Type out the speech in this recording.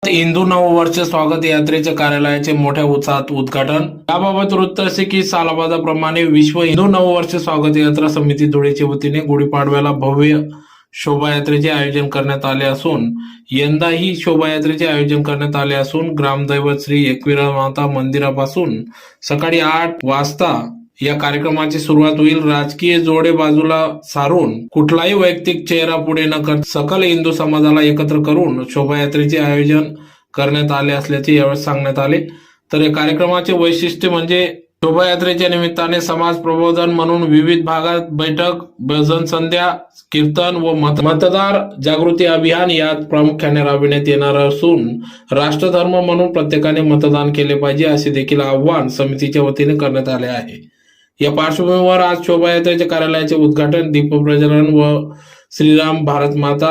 हिंदू नववर्ष स्वागत यात्रेच्या कार्यालयाचे मोठ्या उत्साहात उद्घाटन। याबाबत वृत्त असे की सालाबादाप्रमाणे विश्व हिंदू नववर्ष स्वागत यात्रा समिती धुळेच्या वतीने गुढीपाडव्याला भव्य शोभायात्रेचे आयोजन करण्यात आले असून यंदाही शोभायात्रेचे आयोजन करण्यात आले असून ग्रामदैवत श्री एकविरा माता मंदिरापासून सकाळी 8 वाजता या कार्यक्रमाची सुरुवात होईल। राजकीय जोडे बाजूला सारून कुठलाही वैयक्तिक चेहरा पुढे न करता सकल हिंदू समाजाला एकत्र करून शोभायात्रेचे आयोजन करण्यात आले असल्याचे यावेळी सांगण्यात आले। तर या कार्यक्रमाचे वैशिष्ट्य म्हणजे शोभायात्रेच्या निमित्ताने समाज प्रबोधन म्हणून विविध भागात बैठक, भजन संध्या, कीर्तन व मतदार जागृती अभियान यात प्रामुख्याने राबविण्यात येणार असून राष्ट्रधर्म म्हणून प्रत्येकाने मतदान केले पाहिजे असे देखील आवाहन समितीच्या वतीने करण्यात आले आहे। या पार्श्वभूमीवर आज शोभायात्रेच्या कार्यालयाचे उद्घाटन, दीपप्रज्वलन व श्रीराम भारत माता